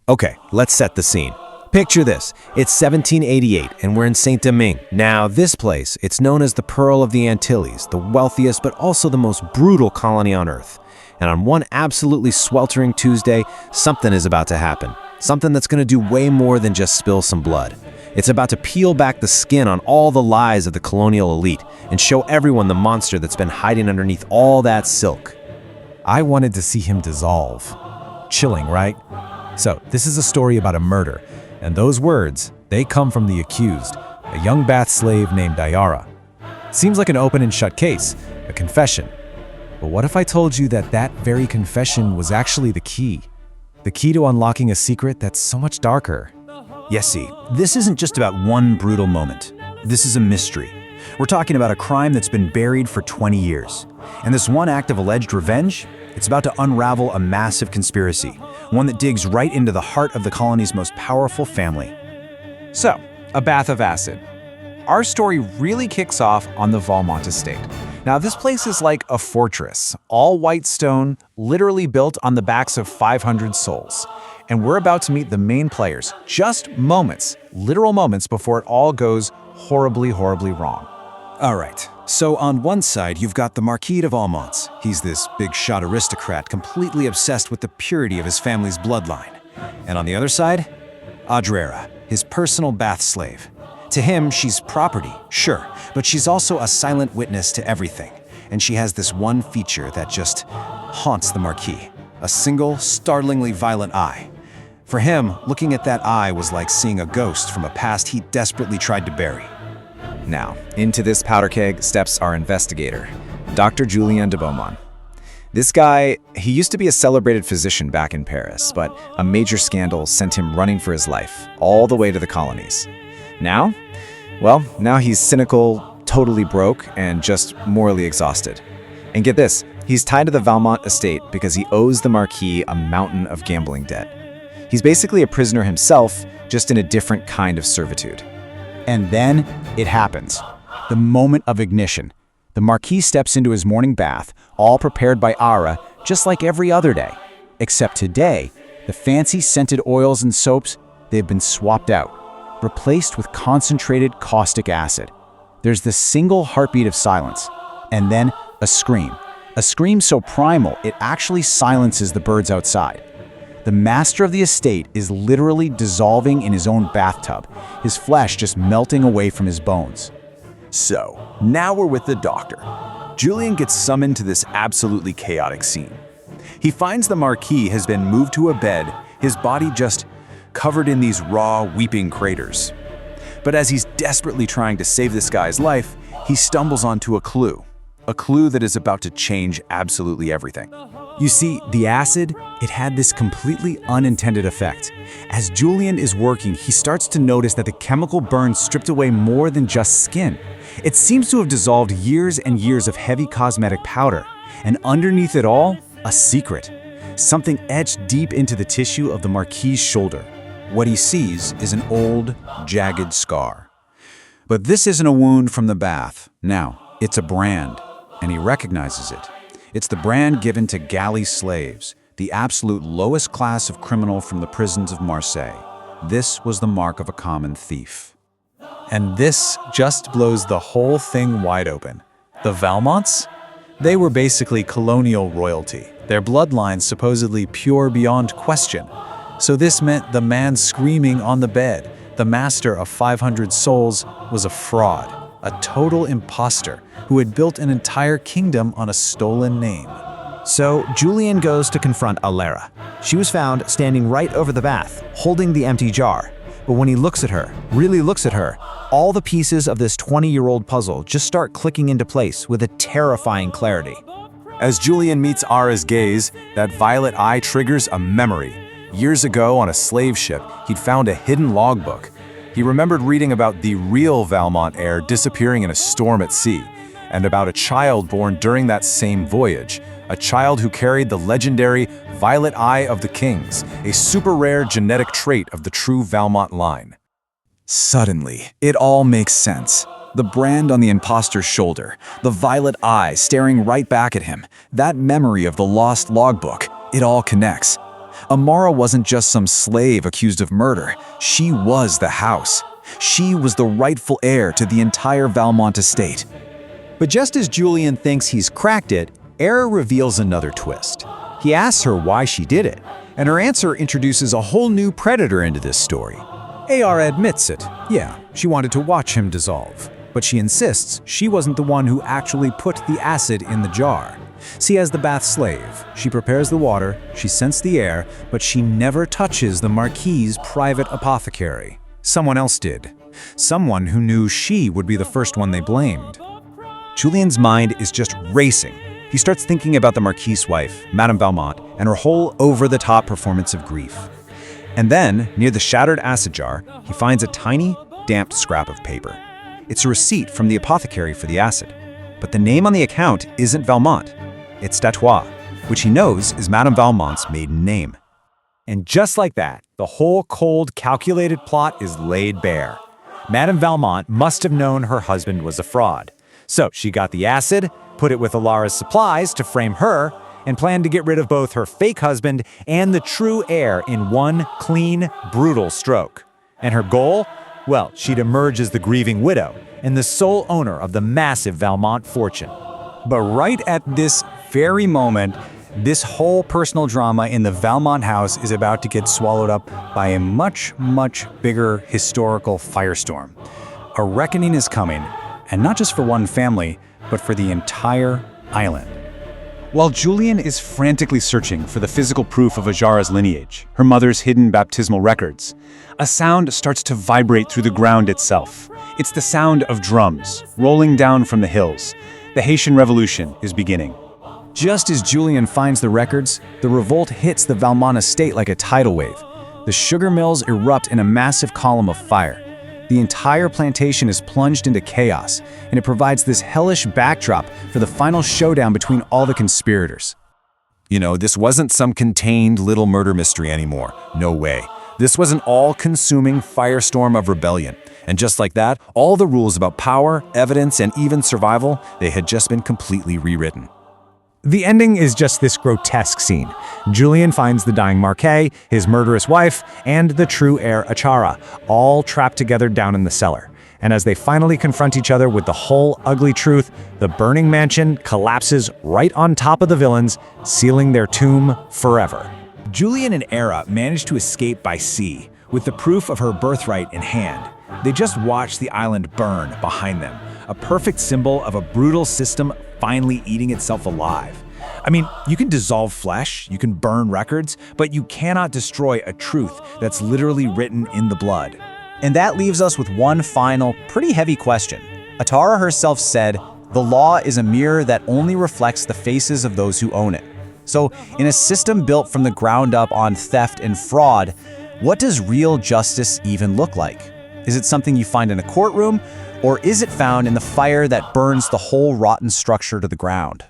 Okay, let's set the scene. Picture this, it's 1788 and we're in Saint-Domingue. Now this place, it's known as the Pearl of the Antilles, the wealthiest but also the most brutal colony on Earth. And on one absolutely sweltering Tuesday, something is about to happen. Something that's gonna do way more than just spill some blood. It's about to peel back the skin on all the lies of the colonial elite and show everyone the monster that's been hiding underneath all that silk. I wanted to see him dissolve. Chilling, right? So, this is a story about a murder, and those words, they come from the accused, a young Bath slave named Ayara. Seems like an open and shut case, a confession. But what if I told you that that very confession was actually the key? The key to unlocking a secret that's so much darker. Yes, see, this isn't just about one brutal moment. This is a mystery. We're talking about a crime that's been buried for 20 years. And this one act of alleged revenge, it's about to unravel a massive conspiracy, one that digs right into the heart of the colony's most powerful family. So, a bath of acid. Our story really kicks off on the Valmont estate. Now, this place is like a fortress, all white stone, literally built on the backs of 500 souls. And we're about to meet the main players, just moments, literal moments before it all goes horribly, horribly wrong. All right, so on one side, you've got the Marquis de Valmont. He's this big-shot aristocrat completely obsessed with the purity of his family's bloodline. And on the other side, Audrera, his personal Bath slave. To him, she's property, sure, but she's also a silent witness to everything. And she has this one feature that just haunts the Marquis, a single, startlingly violent eye. For him, looking at that eye was like seeing a ghost from a past he desperately tried to bury. Now, into this powder keg steps our investigator, Dr. Julien de Beaumont. This guy, he used to be a celebrated physician back in Paris, but a major scandal sent him running for his life, all the way to the colonies. Now? Well, now he's cynical, totally broke, and just morally exhausted. And get this, he's tied to the Valmont estate because he owes the Marquis a mountain of gambling debt. He's basically a prisoner himself, just in a different kind of servitude. And then it happens. The moment of ignition. The Marquis steps into his morning bath, all prepared by Ara, just like every other day. Except today, the fancy scented oils and soaps, they've been swapped out, replaced with concentrated caustic acid. There's this single heartbeat of silence, and then a scream. A scream so primal, it actually silences the birds outside. The master of the estate is literally dissolving in his own bathtub, his flesh just melting away from his bones. So, now we're with the doctor. Julien gets summoned to this absolutely chaotic scene. He finds the Marquis has been moved to a bed, his body just covered in these raw, weeping craters. But as he's desperately trying to save this guy's life, he stumbles onto a clue that is about to change absolutely everything. You see, the acid, it had this completely unintended effect. As Julien is working, he starts to notice that the chemical burn stripped away more than just skin. It seems to have dissolved years and years of heavy cosmetic powder. And underneath it all, a secret. Something etched deep into the tissue of the Marquis' shoulder. What he sees is an old, jagged scar. But this isn't a wound from the bath. Now, it's a brand, and he recognizes it. It's the brand given to galley slaves, the absolute lowest class of criminal from the prisons of Marseille. This was the mark of a common thief. And this just blows the whole thing wide open. The Valmonts? They were basically colonial royalty, their bloodline supposedly pure beyond question. So this meant the man screaming on the bed, the master of 500 souls, was a fraud. A total imposter who had built an entire kingdom on a stolen name. So Julien goes to confront Audrera. She was found standing right over the bath, holding the empty jar. But when he looks at her, really looks at her, all the pieces of this 20-year-old puzzle just start clicking into place with a terrifying clarity. As Julien meets Ara's gaze, that violet eye triggers a memory. Years ago on a slave ship, he'd found a hidden logbook. He remembered reading about the real Valmont heir disappearing in a storm at sea, and about a child born during that same voyage, a child who carried the legendary violet eye of the kings, a super rare genetic trait of the true Valmont line. Suddenly, it all makes sense. The brand on the imposter's shoulder, the violet eye staring right back at him, that memory of the lost logbook, it all connects. Amara wasn't just some slave accused of murder. She was the house. She was the rightful heir to the entire Valmont estate. But just as Julian thinks he's cracked it, Era reveals another twist. He asks her why she did it, and her answer introduces a whole new predator into this story. AR admits it. Yeah, she wanted to watch him dissolve. But she insists she wasn't the one who actually put the acid in the jar. See, as the bath slave, she prepares the water, she scents the air, but she never touches the Marquis's private apothecary. Someone else did. Someone who knew she would be the first one they blamed. Julian's mind is just racing. He starts thinking about the Marquis's wife, Madame Valmont, and her whole over-the-top performance of grief. And then, near the shattered acid jar, he finds a tiny, damp scrap of paper. It's a receipt from the apothecary for the acid. But the name on the account isn't Valmont. It's D'Artois, which he knows is Madame Valmont's maiden name. And just like that, the whole cold, calculated plot is laid bare. Madame Valmont must have known her husband was a fraud. So she got the acid, put it with Alara's supplies to frame her, and planned to get rid of both her fake husband and the true heir in one clean, brutal stroke. And her goal? Well, she'd emerge as the grieving widow and the sole owner of the massive Valmont fortune. But right at this very moment, this whole personal drama in the Valmont house is about to get swallowed up by a much, much bigger historical firestorm. A reckoning is coming, and not just for one family, but for the entire island. While Julian is frantically searching for the physical proof of Ajara's lineage, her mother's hidden baptismal records, a sound starts to vibrate through the ground itself. It's the sound of drums rolling down from the hills. The Haitian Revolution is beginning. Just as Julian finds the records, the revolt hits the Valmont estate like a tidal wave. The sugar mills erupt in a massive column of fire. The entire plantation is plunged into chaos, and it provides this hellish backdrop for the final showdown between all the conspirators. You know, this wasn't some contained little murder mystery anymore. No way. This was an all-consuming firestorm of rebellion. And just like that, all the rules about power, evidence, and even survival, they had just been completely rewritten. The ending is just this grotesque scene. Julian finds the dying Marquis, his murderous wife, and the true heir Achara, all trapped together down in the cellar. And as they finally confront each other with the whole ugly truth, the burning mansion collapses right on top of the villains, sealing their tomb forever. Julian and Era manage to escape by sea, with the proof of her birthright in hand. They just watch the island burn behind them, a perfect symbol of a brutal system finally eating itself alive. I mean, you can dissolve flesh, you can burn records, but you cannot destroy a truth that's literally written in the blood. And that leaves us with one final, pretty heavy question. Atara herself said, "The law is a mirror that only reflects the faces of those who own it." So, in a system built from the ground up on theft and fraud, what does real justice even look like? Is it something you find in a courtroom, or is it found in the fire that burns the whole rotten structure to the ground?